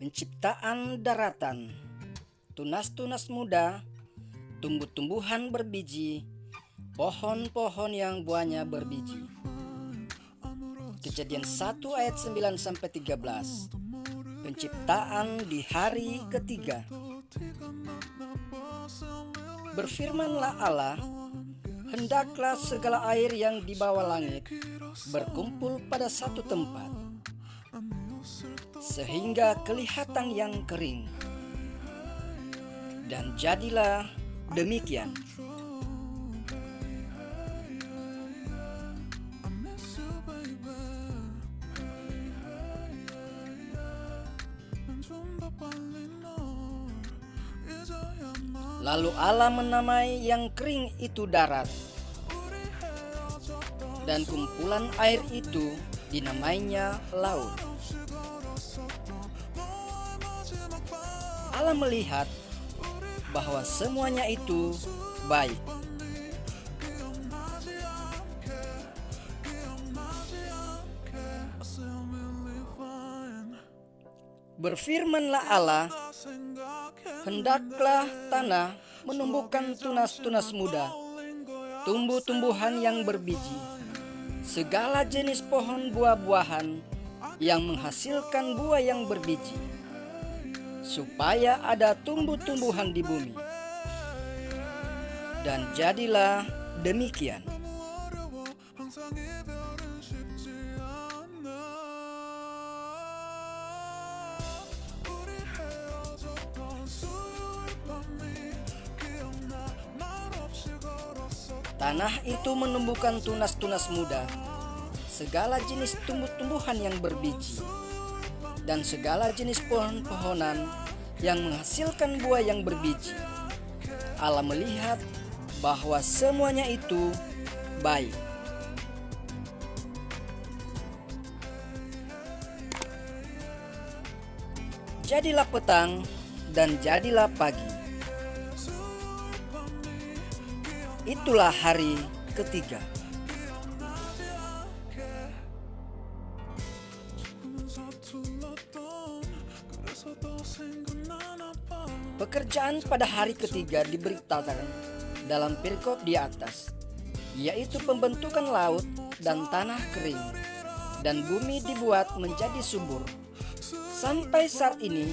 Penciptaan daratan, tunas-tunas muda, tumbuh-tumbuhan berbiji, pohon-pohon yang buahnya berbiji. Kejadian 1 ayat 9-13. Penciptaan di hari ketiga. Berfirmanlah Allah, hendaklah segala air yang di bawah langit berkumpul pada satu tempat, sehingga kelihatan yang kering. Dan jadilah demikian. Lalu Allah menamai yang kering itu darat, dan kumpulan air itu dinamainya laut. Allah melihat bahwa semuanya itu baik. Berfirmanlah Allah, hendaklah tanah menumbuhkan tunas-tunas muda, tumbuh-tumbuhan yang berbiji, segala jenis pohon buah-buahan yang menghasilkan buah yang berbiji, supaya ada tumbuh-tumbuhan di bumi. Dan jadilah demikian. Tanah itu menumbuhkan tunas-tunas muda, segala jenis tumbuh-tumbuhan yang berbiji, dan segala jenis pohon-pohonan yang menghasilkan buah yang berbiji. Allah melihat bahwa semuanya itu baik. Jadilah petang dan jadilah pagi. Itulah hari ketiga. Pekerjaan pada hari ketiga diberitakan dalam perikop di atas, yaitu pembentukan laut dan tanah kering, dan bumi dibuat menjadi subur. Sampai saat ini,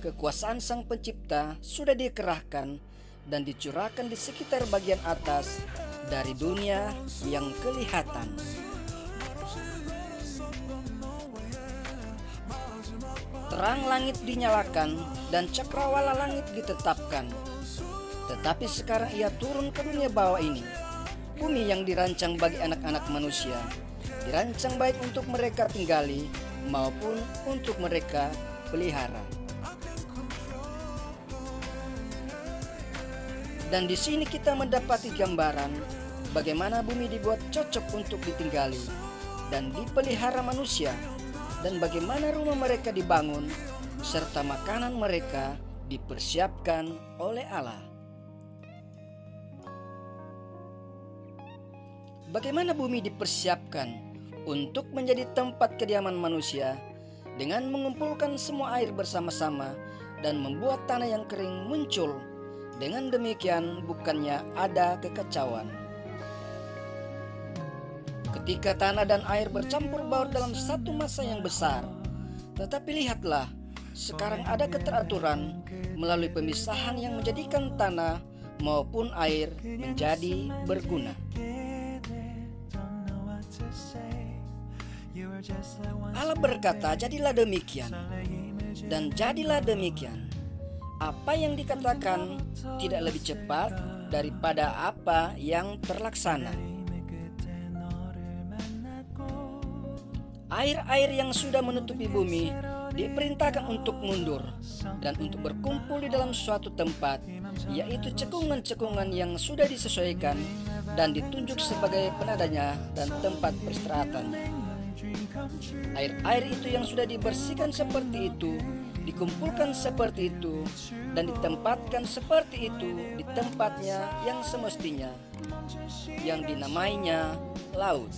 kekuasaan Sang Pencipta sudah dikerahkan dan dicurahkan di sekitar bagian atas dari dunia yang kelihatan. Terang langit dinyalakan dan cakrawala langit ditetapkan. Tetapi sekarang ia turun ke dunia bawah ini. Bumi yang dirancang bagi anak-anak manusia, dirancang baik untuk mereka tinggali maupun untuk mereka pelihara. Dan di sini kita mendapati gambaran bagaimana bumi dibuat cocok untuk ditinggali dan dipelihara manusia, dan bagaimana rumah mereka dibangun serta makanan mereka dipersiapkan oleh Allah. Bagaimana bumi dipersiapkan untuk menjadi tempat kediaman manusia dengan mengumpulkan semua air bersama-sama dan membuat tanah yang kering muncul. Dengan demikian bukannya ada kekacauan. Ketika tanah dan air bercampur baur dalam satu masa yang besar. Tetapi lihatlah, sekarang ada keteraturan melalui pemisahan yang menjadikan tanah maupun air menjadi berguna. Allah berkata, jadilah demikian, dan jadilah demikian. Apa yang dikatakan tidak lebih cepat daripada apa yang terlaksana. Air-air yang sudah menutupi bumi diperintahkan untuk mundur dan untuk berkumpul di dalam suatu tempat, yaitu cekungan-cekungan yang sudah disesuaikan dan ditunjuk sebagai penadanya dan tempat peristirahatannya. Air-air itu yang sudah dibersihkan seperti itu dikumpulkan seperti itu dan ditempatkan seperti itu di tempatnya yang semestinya, yang dinamainya laut.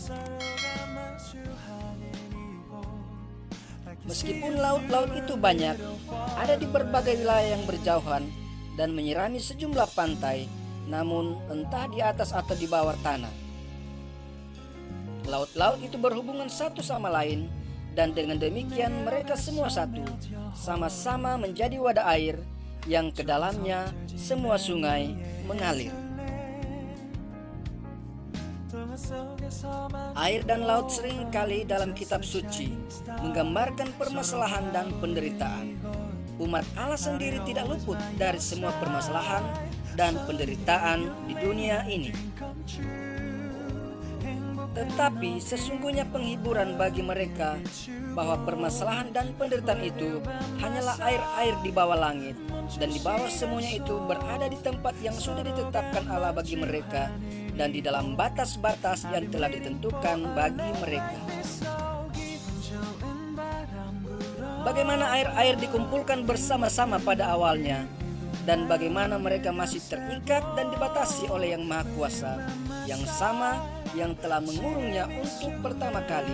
Meskipun laut-laut itu banyak, ada di berbagai wilayah yang berjauhan dan menyirami sejumlah pantai, namun entah di atas atau di bawah tanah. Laut-laut itu berhubungan satu sama lain, dan dengan demikian mereka semua satu, sama-sama menjadi wadah air yang ke dalamnya semua sungai mengalir. Air dan laut seringkali dalam kitab suci menggambarkan permasalahan dan penderitaan. Umat Allah sendiri tidak luput dari semua permasalahan dan penderitaan di dunia ini. Tetapi sesungguhnya penghiburan bagi mereka bahwa permasalahan dan penderitaan itu hanyalah air-air di bawah langit, dan di bawah semuanya itu berada di tempat yang sudah ditetapkan Allah bagi mereka dan di dalam batas-batas yang telah ditentukan bagi mereka. Bagaimana air-air dikumpulkan bersama-sama pada awalnya, dan bagaimana mereka masih terikat dan dibatasi oleh Yang Maha Kuasa, yang sama yang telah mengurungnya untuk pertama kali,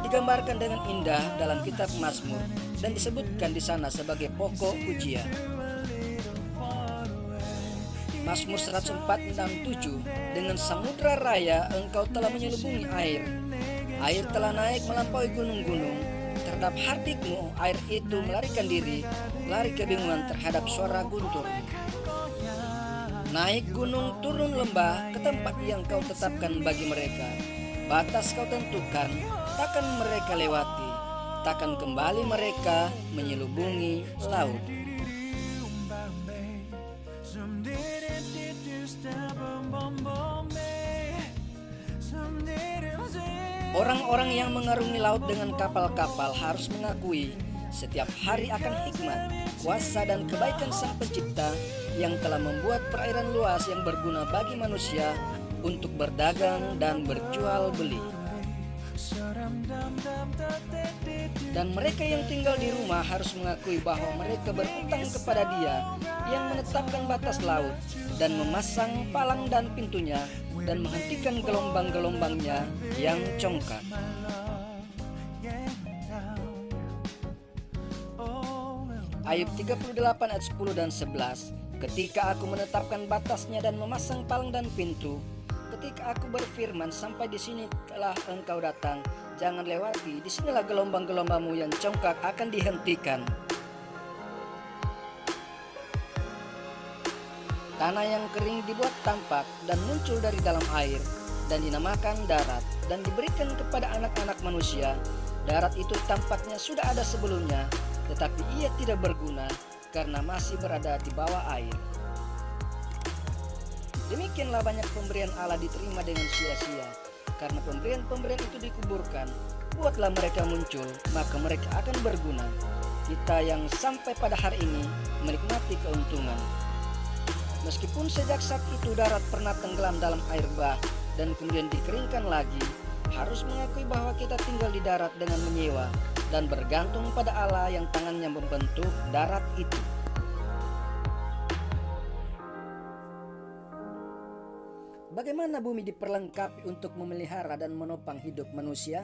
digambarkan dengan indah dalam kitab Mazmur dan disebutkan di sana sebagai pokok pujian. Mazmur 104:6-7, dengan samudra raya engkau telah menyelubungi air. Air telah naik melampaui gunung-gunung. Terhadap hardikmu air itu melarikan diri, lari kebingungan terhadap suara guntur. Naik gunung, turun lembah ke tempat yang kau tetapkan bagi mereka. Batas kau tentukan, takkan mereka lewati, takkan kembali mereka menyelubungi laut. Orang-orang yang mengarungi laut dengan kapal-kapal harus mengakui setiap hari akan hikmat, kuasa dan kebaikan Sang Pencipta yang telah membuat perairan luas yang berguna bagi manusia untuk berdagang dan berjual beli. Dan mereka yang tinggal di rumah harus mengakui bahwa mereka berhutang kepada Dia yang menetapkan batas laut dan memasang palang dan pintunya dan menghentikan gelombang-gelombangnya yang congkak. Ayub 38 ayat 10 dan 11. Ketika aku menetapkan batasnya dan memasang palang dan pintu, ketika aku berfirman sampai di sini telah engkau datang, jangan lewati, di sinilah gelombang-gelombangmu yang congkak akan dihentikan. Tanah yang kering dibuat tampak dan muncul dari dalam air dan dinamakan darat dan diberikan kepada anak-anak manusia. Darat itu tampaknya sudah ada sebelumnya, tetapi ia tidak berguna karena masih berada di bawah air. Demikianlah banyak pemberian Allah diterima dengan sia-sia. Karena pemberian-pemberian itu dikuburkan, buatlah mereka muncul, maka mereka akan berguna. Kita yang sampai pada hari ini menikmati keuntungan. Meskipun sejak saat itu darat pernah tenggelam dalam air bah dan kemudian dikeringkan lagi, harus mengakui bahwa kita tinggal di darat dengan menyewa dan bergantung pada Allah yang tangannya membentuk darat itu. Bagaimana bumi diperlengkapi untuk memelihara dan menopang hidup manusia?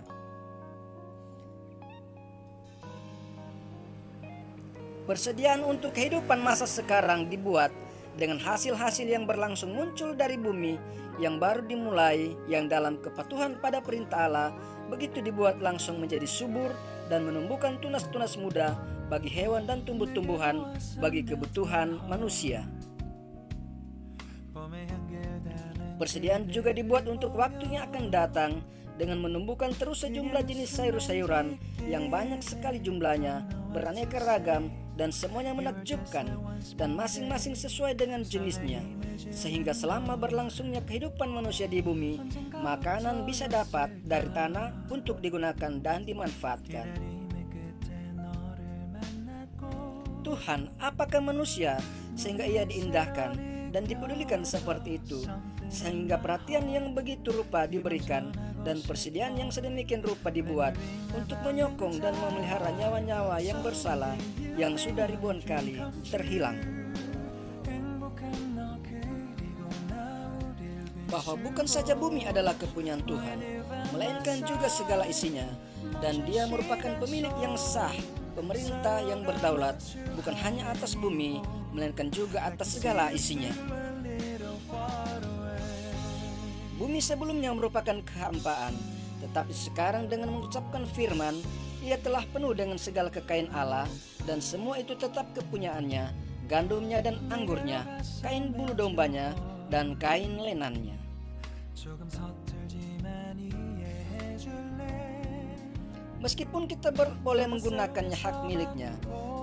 Persediaan untuk kehidupan masa sekarang dibuat dengan hasil-hasil yang berlangsung muncul dari bumi yang baru dimulai, yang dalam kepatuhan pada perintah Allah begitu dibuat langsung menjadi subur dan menumbuhkan tunas-tunas muda bagi hewan dan tumbuh-tumbuhan bagi kebutuhan manusia. Persediaan juga dibuat untuk waktu yang akan datang dengan menumbuhkan terus sejumlah jenis sayur-sayuran yang banyak sekali jumlahnya, beraneka ragam dan semuanya menakjubkan, dan masing-masing sesuai dengan jenisnya, sehingga selama berlangsungnya kehidupan manusia di bumi, makanan bisa dapat dari tanah untuk digunakan dan dimanfaatkan. Tuhan, apakah manusia sehingga ia diindahkan dan dipedulikan seperti itu, sehingga perhatian yang begitu rupa diberikan dan persediaan yang sedemikian rupa dibuat untuk menyokong dan memelihara nyawa-nyawa yang bersalah yang sudah ribuan kali terhilang. Bahwa bukan saja bumi adalah kepunyaan Tuhan, melainkan juga segala isinya, dan Dia merupakan pemilik yang sah, pemerintah yang berdaulat, bukan hanya atas bumi, melainkan juga atas segala isinya. Bumi sebelumnya merupakan kehampaan, tetapi sekarang dengan mengucapkan firman, Ia telah penuh dengan segala kekayaan Allah, dan semua itu tetap kepunyaannya, gandumnya dan anggurnya, kain bulu dombanya, dan kain lenannya. Meskipun kita boleh menggunakannya hak miliknya,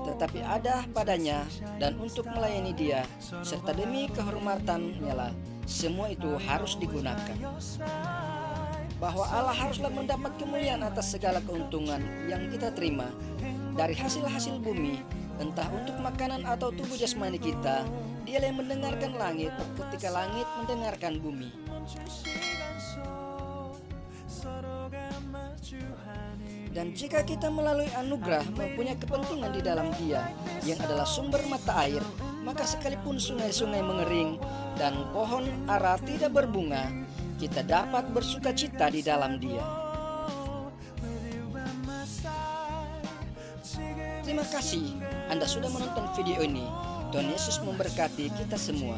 tetapi ada padanya dan untuk melayani Dia, serta demi kehormatannya lah, semua itu harus digunakan. Bahwa Allah haruslah mendapat kemuliaan atas segala keuntungan yang kita terima dari hasil-hasil bumi, entah untuk makanan atau tubuh jasmani kita. Dialah yang mendengarkan langit ketika langit mendengarkan bumi. Dan jika kita melalui anugerah mempunyai kepentingan di dalam Dia yang adalah sumber mata air, maka sekalipun sungai-sungai mengering dan pohon ara tidak berbunga, kita dapat bersuka cita di dalam Dia. Terima kasih Anda sudah menonton video ini. Tuhan Yesus memberkati kita semua.